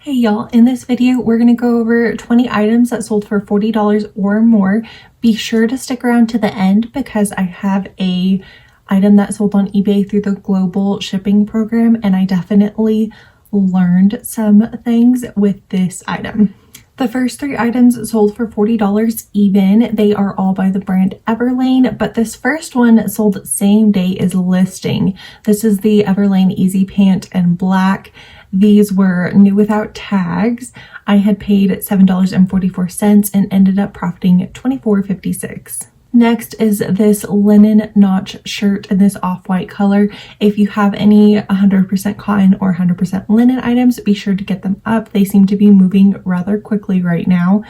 Hey y'all, in this video, we're going to go over 20 items that sold for $40 or more. Be sure to stick around to the end because I have a item that sold on eBay through the global shipping program, and I definitely learned some things with this item. The first three items sold for $40 even. They are all by the brand Everlane, but this first one sold same day as listing. This is the Everlane Easy Pant in black. These were new without tags. I had paid $7.44 and ended up profiting $24.56. Next is this linen notch shirt in this off-white color. If you have any 100% cotton or 100% linen items, be sure to get them up. They seem to be moving rather quickly right now.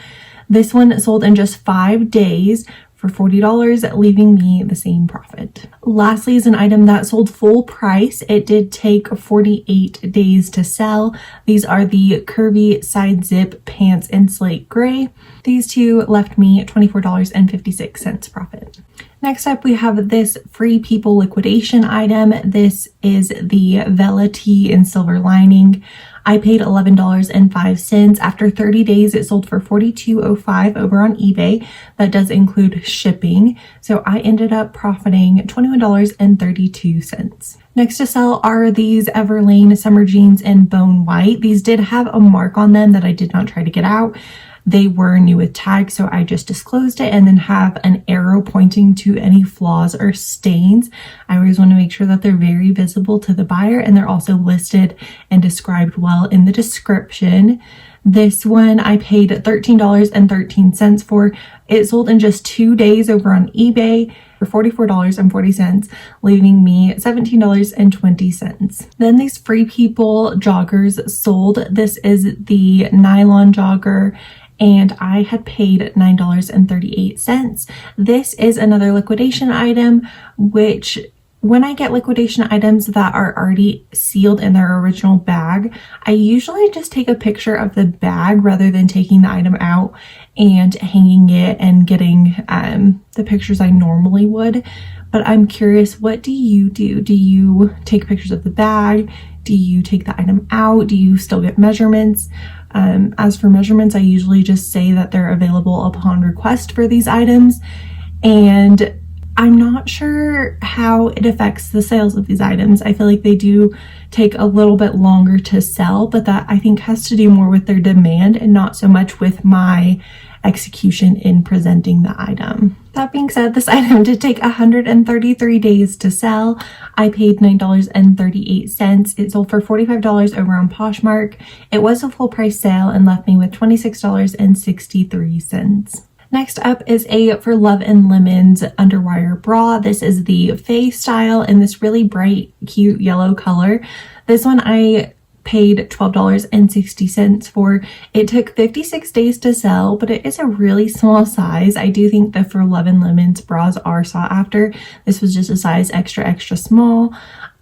This one sold in just 5 days for $40, leaving me the same profit. Lastly is an item that sold full price. It did take 48 days to sell. These are the curvy side zip pants in slate gray. These two left me $24.56 profit. Next up, we have this Free People liquidation item. This is the Vela tee in silver lining. I paid $11.05. After 30 days, it sold for $42.05 over on eBay. That does include shipping. So I ended up profiting $21.32. Next to sell are these Everlane summer jeans in bone white. These did have a mark on them that I did not try to get out. They were new with tags, so I just disclosed it and then have an arrow pointing to any flaws or stains. I always want to make sure that they're very visible to the buyer, and they're also listed and described well in the description. This one I paid $13.13 for. It sold in just 2 days over on eBay for $44.40, leaving me $17.20. Then these Free People joggers sold. This is the nylon jogger, and I had paid $9.38. This is another liquidation item, which when I get liquidation items that are already sealed in their original bag, I usually just take a picture of the bag rather than taking the item out and hanging it and getting the pictures I normally would. But I'm curious, what do you do? Do you take pictures of the bag? Do you take the item out? Do you still get measurements? As for measurements, I usually just say that they're available upon request for these items, and I'm not sure how it affects the sales of these items. I feel like they do take a little bit longer to sell, but that I think has to do more with their demand and not so much with my execution in presenting the item. That being said, this item did take 133 days to sell. I paid $9.38. It sold for $45 over on Poshmark. It was a full price sale and left me with $26.63. Next up is a For Love and Lemons underwire bra. This is the Faye style in this really bright, cute yellow color. This one I paid $12.60 for. It took 56 days to sell, but it is a really small size. I do think the For Love and Lemons bras are sought after. This was just a size extra small.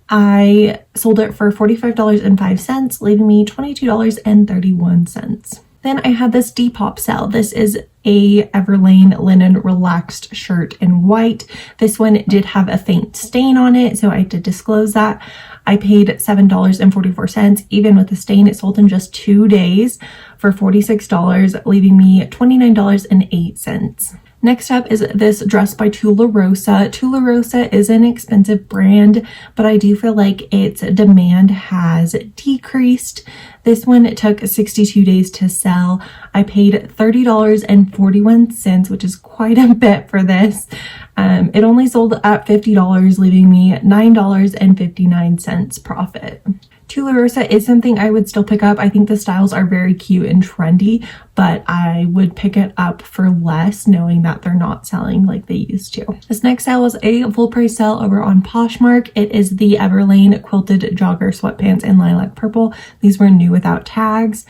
I sold it for $45.05, leaving me $22.31. Then I had this Depop sale. This is a Everlane linen relaxed shirt in white. This one did have a faint stain on it, so I did disclose that. I paid $7.44. Even with the stain, it sold in just 2 days for $46, leaving me $29.08. Next up is this dress by Tularosa. Tularosa is an expensive brand, but I do feel like its demand has decreased. This one, it took 62 days to sell. I paid $30.41, which is quite a bit for this. It only sold at $50, leaving me $9.59 profit. Tularosa is something I would still pick up. I think the styles are very cute and trendy, but I would pick it up for less knowing that they're not selling like they used to. This next sale was a full price sale over on Poshmark. It is the Everlane quilted jogger sweatpants in lilac purple. These were new without tags.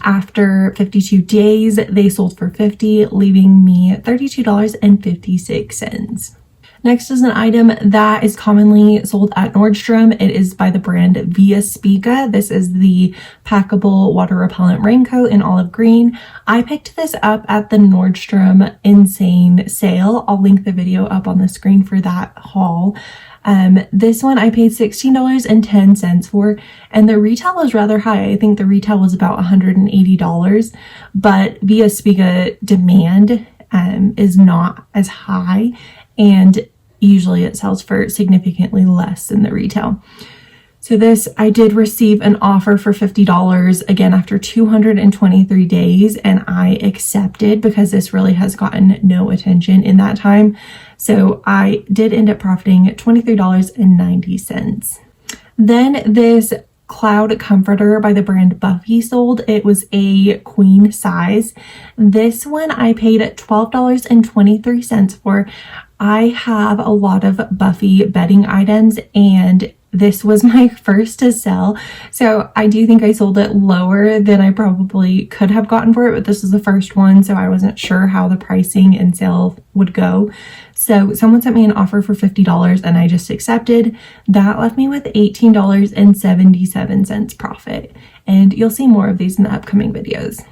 After 52 days, they sold for $50, leaving me $32.56. Next is an item that is commonly sold at Nordstrom. It is by the brand Via Spiga. This is the packable water repellent raincoat in olive green. I picked this up at the Nordstrom Insane sale. I'll link the video up on the screen for that haul. This one I paid $16.10 for, and the retail was rather high. I think the retail was about $180, but Via Spiga demand is not as high, and usually it sells for significantly less than the retail. So this, I did receive an offer for $50 again after 223 days, and I accepted because this really has gotten no attention in that time. So I did end up profiting $23.90. Then this cloud comforter by the brand Buffy sold. It was a queen size. This one I paid $12.23 for. I have a lot of Buffy bedding items, and this was my first to sell. So I do think I sold it lower than I probably could have gotten for it, but this is the first one, so I wasn't sure how the pricing and sale would go. So someone sent me an offer for $50 and I just accepted. That left me with $18.77 profit. And you'll see more of these in the upcoming videos.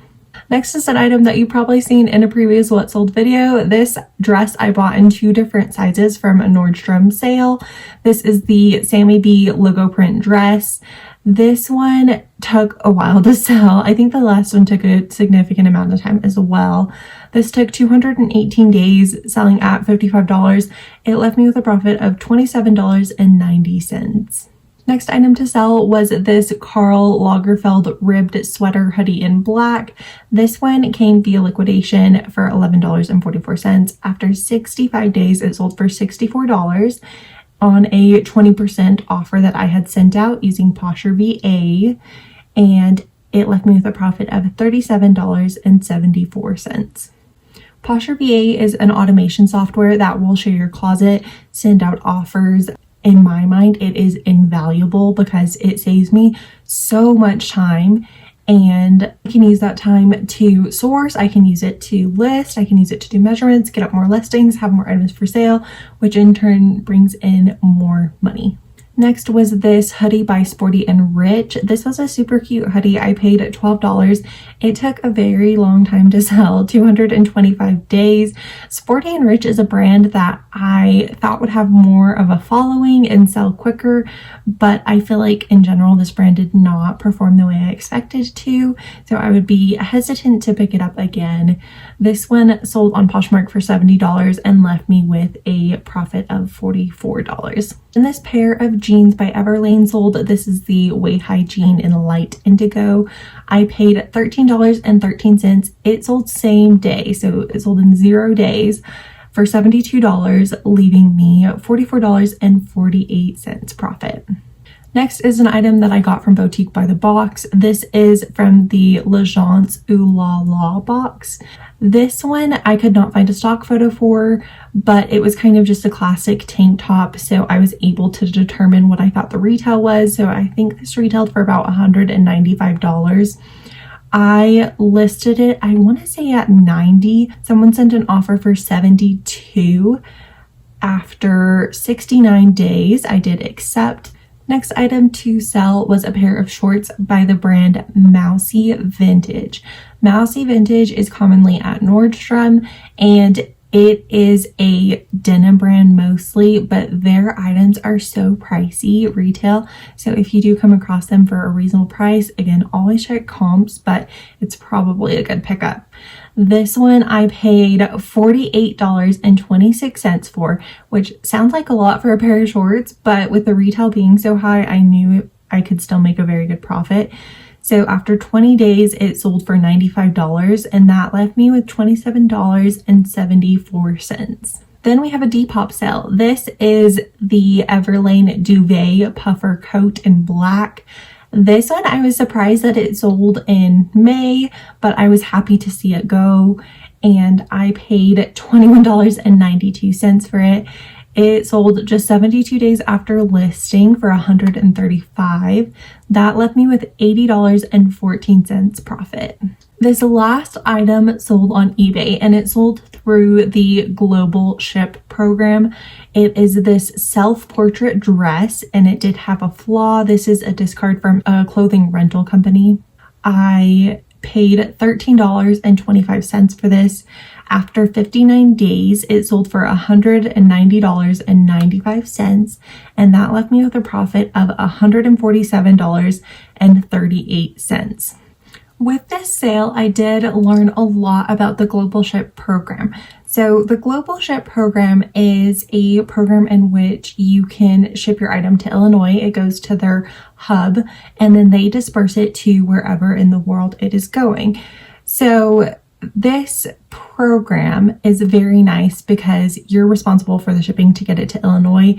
Next is an item that you've probably seen in a previous What Sold video. This dress I bought in 2 different sizes from a Nordstrom sale. This is the Sammy B logo print dress. This one took a while to sell. I think the last one took a significant amount of time as well. This took 218 days, selling at $55. It left me with a profit of $27.90. Next item to sell was this Karl Lagerfeld ribbed sweater hoodie in black. This one came via liquidation for $11.44. After 65 days, it sold for $64 on a 20% offer that I had sent out using Posher VA, and it left me with a profit of $37.74. Posher VA is an automation software that will share your closet, send out offers. In my mind, it is invaluable because it saves me so much time, and I can use that time to source, I can use it to list, I can use it to do measurements, get up more listings, have more items for sale, which in turn brings in more money. Next was this hoodie by Sporty and Rich. This was a super cute hoodie. I paid $12. It took a very long time to sell, 225 days. Sporty and Rich is a brand that I thought would have more of a following and sell quicker, but I feel like in general this brand did not perform the way I expected to, so I would be hesitant to pick it up again. This one sold on Poshmark for $70 and left me with a profit of $44. And this pair of jeans by Everlane sold. This is the Way High jean in light indigo. I paid $13.13. It sold same day, so it sold in 0 days for $72, leaving me $44.48 profit. Next is an item that I got from Boutique by the Box. This is from the L'Agence Ooh La La box. This one I could not find a stock photo for, but it was kind of just a classic tank top, so I was able to determine what I thought the retail was. So I think this retailed for about $195. I listed it, I want to say at $90. Someone sent an offer for $72. After 69 days, I did accept. Next item to sell was a pair of shorts by the brand Mousy Vintage. Mousy Vintage is commonly at Nordstrom, and it is a denim brand mostly, but their items are so pricey retail. So if you do come across them for a reasonable price, again, always check comps, but it's probably a good pickup. This one I paid $48.26 for, which sounds like a lot for a pair of shorts, but with the retail being so high, I knew I could still make a very good profit. So after 20 days, it sold for $95, and that left me with $27.74. Then we have a Depop sale. This is the Everlane Duvet Puffer Coat in black. This one, I was surprised that it sold in May, but I was happy to see it go, and I paid $21.92 for it. It sold just 72 days after listing for $135. That left me with $80.14 profit. This last item sold on eBay, and it sold through the Global Ship program. It is this self-portrait dress, and it did have a flaw. This is a discard from a clothing rental company. I paid $13.25 for this. After 59 days, it sold for $190.95, and that left me with a profit of $147.38. With this sale, I did learn a lot about the Global Ship program. So the Global Ship program is a program in which you can ship your item to Illinois. It goes to their hub, and then they disperse it to wherever in the world it is going. So this program is very nice because you're responsible for the shipping to get it to Illinois,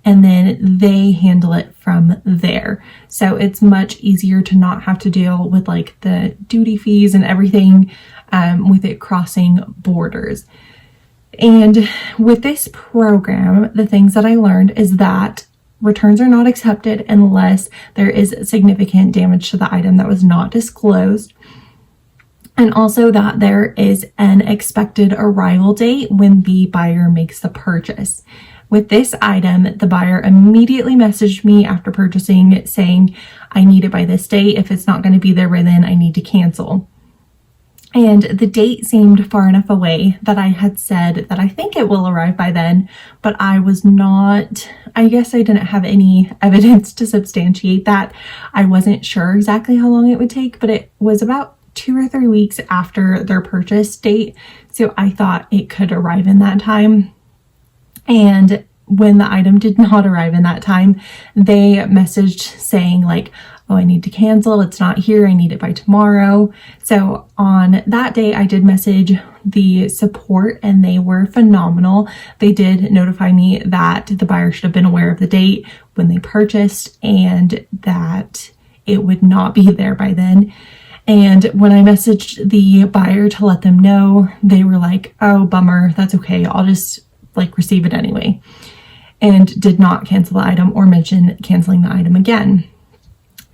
and then they handle it from there. So it's much easier to not have to deal with like the duty fees and everything with it crossing borders. And with this program, the things that I learned is that returns are not accepted unless there is significant damage to the item that was not disclosed. And also that there is an expected arrival date when the buyer makes the purchase. With this item, the buyer immediately messaged me after purchasing saying, I need it by this date. If it's not going to be there by then, I need to cancel. And the date seemed far enough away that I had said that I think it will arrive by then, but I guess I didn't have any evidence to substantiate that. I wasn't sure exactly how long it would take, but it was about 2 or 3 weeks after their purchase date. So I thought it could arrive in that time. And when the item did not arrive in that time, they messaged saying like, oh, I need to cancel. It's not here. I need it by tomorrow. So on that day, I did message the support and they were phenomenal. They did notify me that the buyer should have been aware of the date when they purchased and that it would not be there by then. And when I messaged the buyer to let them know, they were like, oh, bummer. That's okay. I'll just receive it anyway, and did not cancel the item or mention canceling the item again.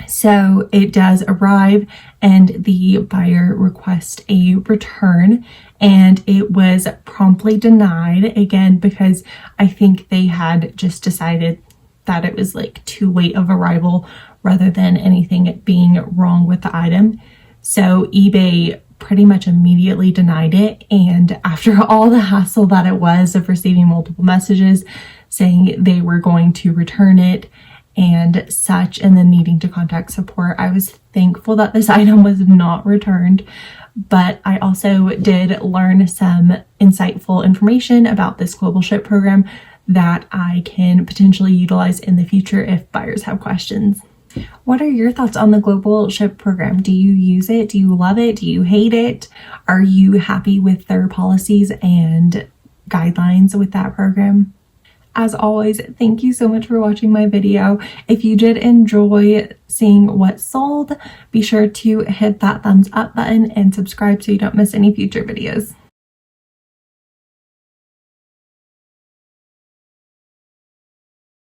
So it does arrive and the buyer requests a return, and it was promptly denied again because I think they had just decided that it was too late of arrival rather than anything being wrong with the item. So eBay pretty much immediately denied it, and after all the hassle that it was of receiving multiple messages saying they were going to return it and such, and then needing to contact support, I was thankful that this item was not returned. But I also did learn some insightful information about this Global Ship program that I can potentially utilize in the future if buyers have questions. What are your thoughts on the Global Ship program? Do you use it? Do you love it? Do you hate it? Are you happy with their policies and guidelines with that program? As always, thank you so much for watching my video. If you did enjoy seeing what sold, be sure to hit that thumbs up button and subscribe so you don't miss any future videos.